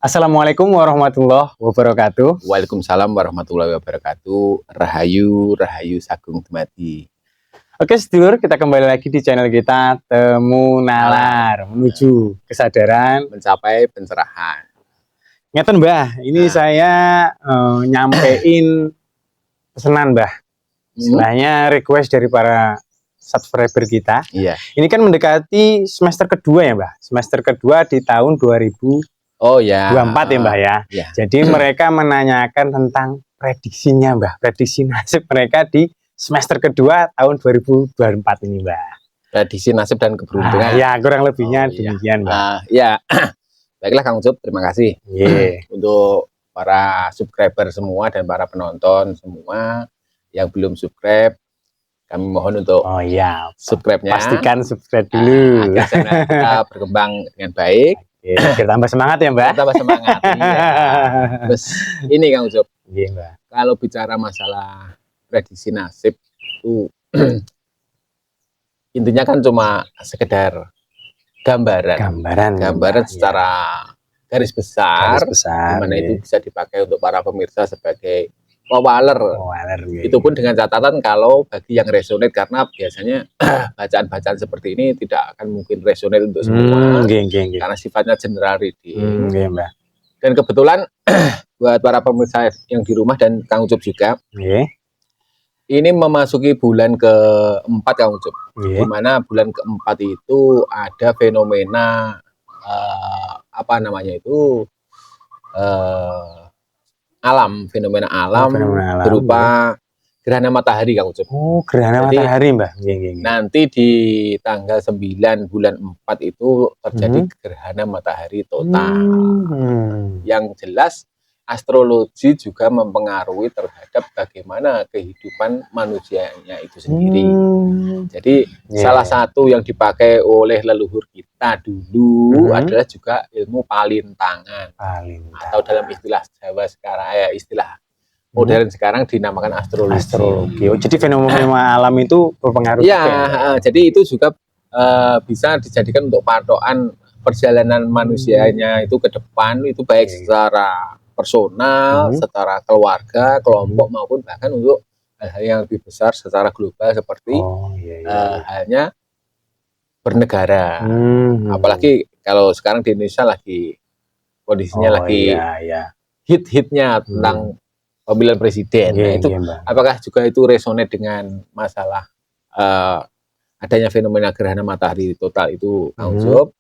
Assalamualaikum warahmatullahi wabarakatuh. Waalaikumsalam warahmatullahi wabarakatuh. Rahayu, Rahayu Sagung Dumadi. Oke sedulur, kita kembali lagi di channel kita Temu Nalar, menuju kesadaran, Mencapai pencerahan. ngeten Mbah, ini saya nyampein pesanan Mbah. Istilahnya request dari para subscriber kita. Iya. Ini kan mendekati semester kedua ya Mbah. Semester kedua di tahun 2024 ya Mbah ya. Ya. Jadi mereka menanyakan tentang prediksinya Mbah, prediksi nasib mereka di semester kedua tahun 2024 ini Mbah. Prediksi nasib dan keberuntungan. Ya kurang lebihnya demikian Mbah. Ya, baiklah Kang Ucup, terima kasih untuk para subscriber semua dan para penonton semua yang belum subscribe. Kami mohon untuk subscribe-nya. Pastikan subscribe dulu. Agar kita berkembang dengan baik. Kita tambah semangat ya Mbak. Tambah semangat. Iya. Terus ini Kang Ucup. Iya Mbak. Kalau bicara masalah prediksi nasib itu intinya kan cuma sekedar gambaran secara garis besar, dimana itu bisa dipakai untuk para pemirsa sebagai pewaler. Itu pun dengan catatan kalau bagi yang resonate, karena biasanya bacaan-bacaan seperti ini tidak akan mungkin resonate untuk semua, karena sifatnya general reading. Dan kebetulan buat para pemirsa yang di rumah dan Kang Ucup juga, ini memasuki bulan keempat Kang Ucup, di mana bulan keempat itu ada fenomena fenomena alam berupa gerhana matahari Kang Ucup. Oh, gerhana matahari Mbah. Nanti di tanggal 9 bulan 4 itu terjadi gerhana matahari total. Yang jelas astrologi juga mempengaruhi terhadap bagaimana kehidupan manusianya itu sendiri. Jadi salah satu yang dipakai oleh leluhur kita dulu adalah juga ilmu palintangan. Atau dalam istilah Jawa sekarang, istilah modern sekarang dinamakan astrologi. Oh, jadi fenomena alam itu berpengaruh. Jadi itu juga bisa dijadikan untuk patokan perjalanan manusianya itu ke depan, itu baik secara personal, secara keluarga, kelompok, maupun bahkan untuk hal-hal yang lebih besar secara global seperti halnya bernegara. Apalagi kalau sekarang di Indonesia lagi kondisinya hit-hitnya tentang pemilihan presiden. Itu apakah juga itu resonate dengan masalah adanya fenomena gerhana matahari total itu Kang Ucup?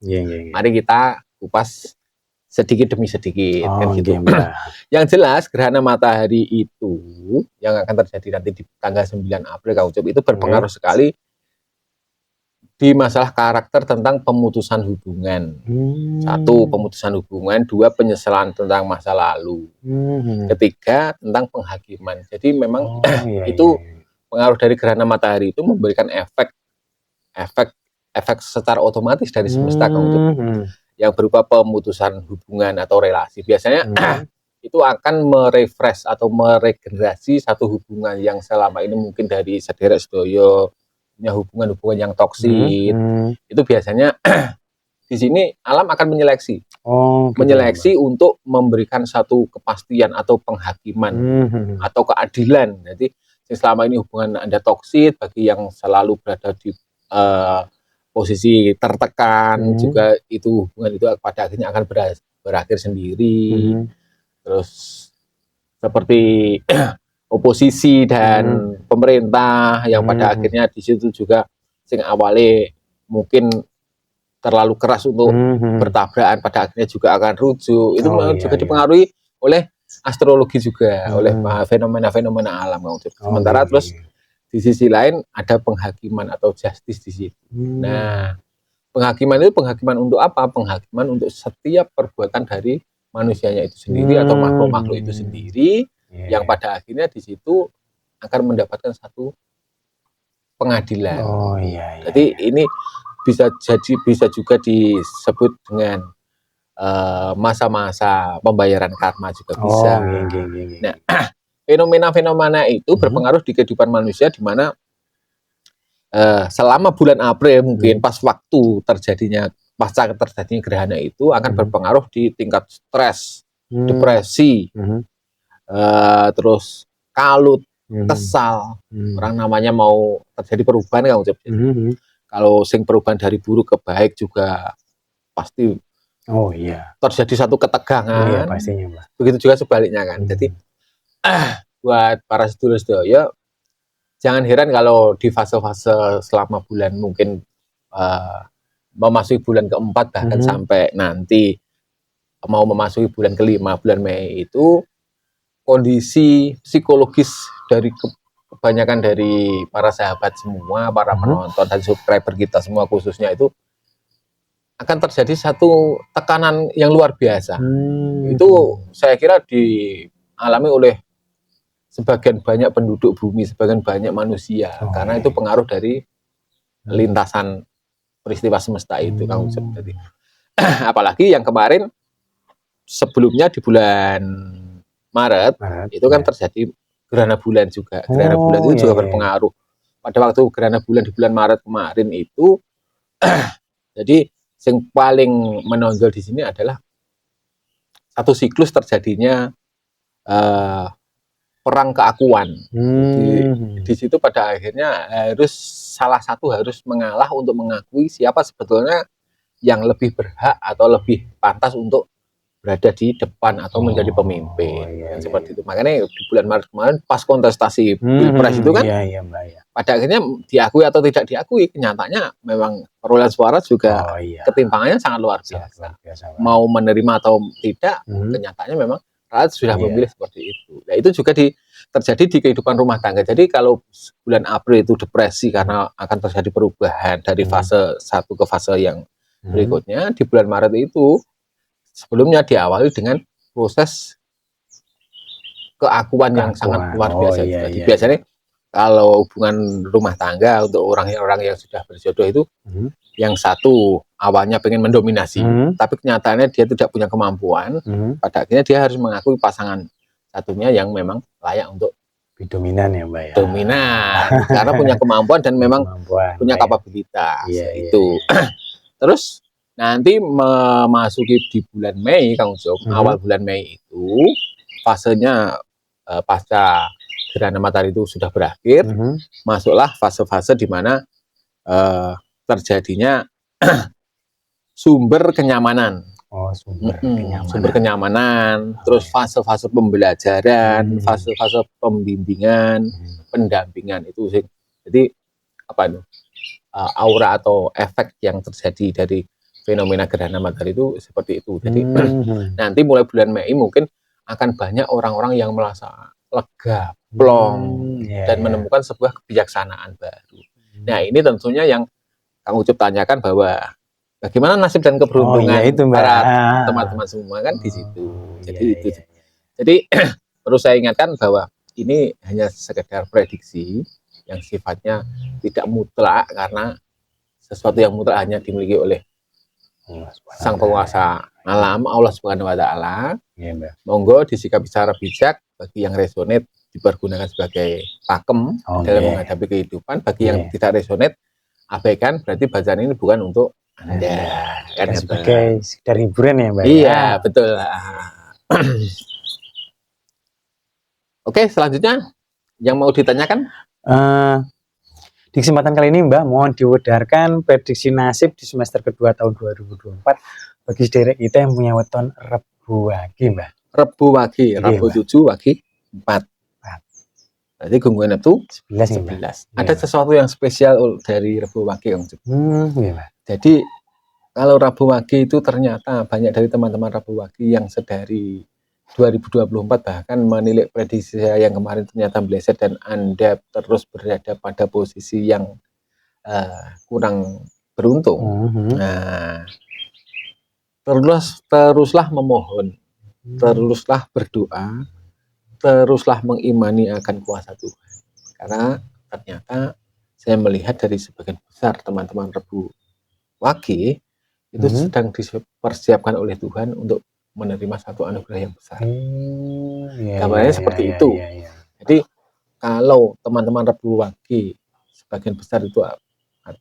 Mari kita kupas sedikit demi sedikit kan gitu. Yang jelas gerhana matahari itu yang akan terjadi nanti di tanggal 9 April Kang Ucup itu berpengaruh sekali di masalah karakter tentang pemutusan hubungan. Satu, pemutusan hubungan. Dua, penyesalan tentang masa lalu. Ketiga, tentang penghakiman. Jadi memang itu pengaruh dari gerhana matahari itu memberikan efek secara otomatis dari semesta Kang Ucup, yang berupa pemutusan hubungan atau relasi. Biasanya itu akan merefresh atau meregenerasi satu hubungan yang selama ini mungkin dari sedherek sedoyo punya hubungan-hubungan yang toksik. Itu biasanya di sini alam akan menyeleksi, untuk memberikan satu kepastian atau penghakiman atau keadilan. Jadi selama ini hubungan Anda toksik, bagi yang selalu berada di posisi tertekan, juga itu hubungan itu pada akhirnya akan berakhir sendiri. Terus seperti oposisi dan pemerintah yang pada akhirnya di situ juga sing awalnya mungkin terlalu keras untuk bertabrakan, pada akhirnya juga akan rujuk. Itu juga dipengaruhi oleh astrologi juga, oleh fenomena-fenomena alam. Sementara terus di sisi lain ada penghakiman atau justice di situ. Nah, penghakiman itu penghakiman untuk apa? Penghakiman untuk setiap perbuatan dari manusianya itu sendiri atau makhluk-makhluk itu sendiri, yang pada akhirnya di situ akan mendapatkan satu pengadilan. Jadi ini bisa juga disebut dengan masa-masa pembayaran karma juga bisa. Nah, fenomena-fenomena itu berpengaruh di kehidupan manusia, di mana selama bulan April mungkin pas waktu terjadinya pasca terjadinya gerhana itu akan berpengaruh di tingkat stres, depresi, terus kalut, kesal. Orang namanya mau terjadi perubahan kan, kalau sing perubahan dari buruk ke baik juga pasti terjadi satu ketegangan. Pastinya, Mbak. Begitu juga sebaliknya kan. Jadi buat para sedulur-sedaya, jangan heran kalau di fase-fase selama bulan mungkin memasuki bulan keempat bahkan sampai nanti mau memasuki bulan kelima, bulan Mei itu kondisi psikologis dari kebanyakan dari para sahabat semua, para penonton dan subscriber kita semua khususnya itu akan terjadi satu tekanan yang luar biasa. Itu saya kira dialami oleh sebagian banyak penduduk bumi, sebagian banyak manusia, karena itu pengaruh dari lintasan peristiwa semesta itu, Kang Ucep. Jadi, apalagi yang kemarin sebelumnya di bulan Maret itu kan terjadi gerhana bulan juga. Gerhana bulan itu juga berpengaruh. Pada waktu gerhana bulan di bulan Maret kemarin itu, jadi yang paling menonjol di sini adalah satu siklus terjadinya perang keakuan. Di situ pada akhirnya salah satu harus mengalah untuk mengakui siapa sebetulnya yang lebih berhak atau lebih pantas untuk berada di depan atau menjadi pemimpin. Seperti itu. Makanya di bulan Maret kemarin pas kontestasi Pilpres itu kan pada akhirnya diakui atau tidak diakui, kenyataannya memang perolehan suara juga ketimpangannya sangat luar biasa. Mau menerima atau tidak, kenyataannya memang rakyat sudah memilih seperti itu. Nah, itu juga terjadi di kehidupan rumah tangga. Jadi kalau bulan April itu depresi karena akan terjadi perubahan dari fase satu ke fase yang berikutnya, di bulan Maret itu sebelumnya diawali dengan proses keakuan yang sangat luar biasa. Jadi biasanya kalau hubungan rumah tangga untuk orang-orang yang sudah berjodoh itu, yang satu awalnya pengen mendominasi, tapi kenyataannya dia tidak punya kemampuan, pada akhirnya dia harus mengakui pasangan satunya yang memang layak untuk dominan ya, Mbak ya. Dominan, karena punya kemampuan dan memang punya kapabilitas. Itu. Terus nanti memasuki di bulan Mei, Kang Ucok, awal bulan Mei itu fasenya pasca gerhana matahari itu sudah berakhir, masuklah fase-fase di mana terjadinya sumber kenyamanan. Sumber kenyamanan, terus fase-fase pembelajaran, fase-fase pembimbingan, pendampingan itu sih. Jadi apa itu? Aura atau efek yang terjadi dari fenomena gerhana matahari itu seperti itu. Jadi nanti mulai bulan Mei mungkin akan banyak orang-orang yang merasa lega, plong, dan menemukan sebuah kebijaksanaan baru. Nah, ini tentunya yang Kang Ucup tanyakan bahwa bagaimana nasib dan keberuntungan para teman-teman semua kan di situ. Jadi itu. Jadi perlu saya ingatkan bahwa ini hanya sekedar prediksi yang sifatnya tidak mutlak, karena sesuatu yang mutlak hanya dimiliki oleh Sang Penguasa Alam, Allah Subhanahu wa Ta'ala. Monggo disikapi secara bijak, bagi yang resonate dipergunakan sebagai pakem dalam menghadapi kehidupan, bagi yang tidak resonate abaikan, berarti bacaan ini bukan untuk Anda. Kan sebagai sekedar hiburan ya, Mbak. Iya, betul. Oke, selanjutnya yang mau ditanyakan? Di kesempatan kali ini, Mbak, mohon diwedarkan prediksi nasib di semester kedua tahun 2024 bagi sederek kita yang punya weton Rebu Wage, Mbak. Rebu Wage, Rabu 7, Wage 4. Jadi gangguan itu 11. Ada sesuatu yang spesial dari Rebu Wage, Kang Ucup. Jadi kalau Rabu Wage itu ternyata banyak dari teman-teman Rabu Wage yang sedari 2024 bahkan menilai prediksi saya yang kemarin ternyata meleset dan Anda terus berada pada posisi yang kurang beruntung. Nah, teruslah memohon, teruslah berdoa, teruslah mengimani akan kuasa Tuhan. Karena ternyata saya melihat dari sebagian besar teman-teman Rebu Wage itu sedang dipersiapkan oleh Tuhan untuk menerima satu anugerah yang besar. Gambarnya seperti itu. Jadi kalau teman-teman Rebu Wage sebagian besar itu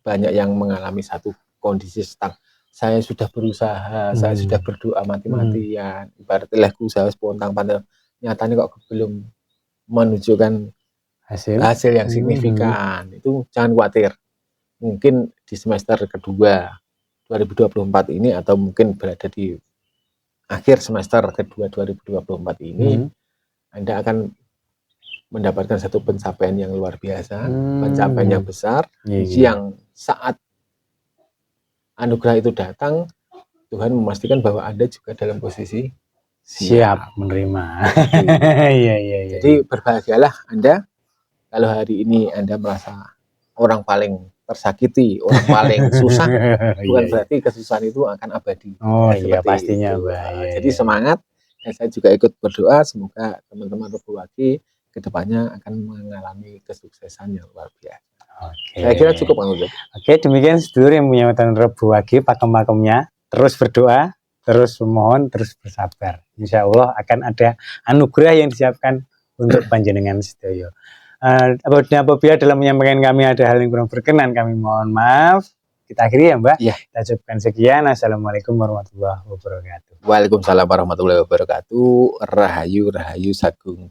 banyak yang mengalami satu kondisi saya sudah berusaha, saya sudah berdoa mati-matian, ibaratnya usaha spontan pada nyatanya kok belum menunjukkan hasil yang signifikan. Itu jangan khawatir. Mungkin di semester kedua 2024 ini atau mungkin berada di akhir semester kedua 2024 ini, Anda akan mendapatkan satu pencapaian yang luar biasa, pencapaian yang besar, yang saat anugerah itu datang, Tuhan memastikan bahwa Anda juga dalam posisi siap menerima. Jadi berbahagialah Anda kalau hari ini Anda merasa orang paling tersakiti, orang paling susah, bukan berarti kesusahan itu akan abadi. Oh iya, pastinya Mbak. Jadi semangat, dan saya juga ikut berdoa semoga teman-teman Rebo Wage kedepannya akan mengalami kesuksesan yang luar biasa. Saya kira cukup Kang Ujang. Oke, demikian sedulur yang punya weton Rebo Wage, pakem-pakemnya. Terus berdoa, terus memohon, terus bersabar. Insya Allah akan ada anugerah yang disiapkan untuk panjenengan sedaya. Apabila dalam menyampaikan kami ada hal yang kurang berkenan, kami mohon maaf. Kita akhiri ya Mbak. Ya. Kita cukupkan sekian. Assalamualaikum warahmatullahi wabarakatuh. Waalaikumsalam warahmatullahi wabarakatuh. Rahayu, rahayu, sagung.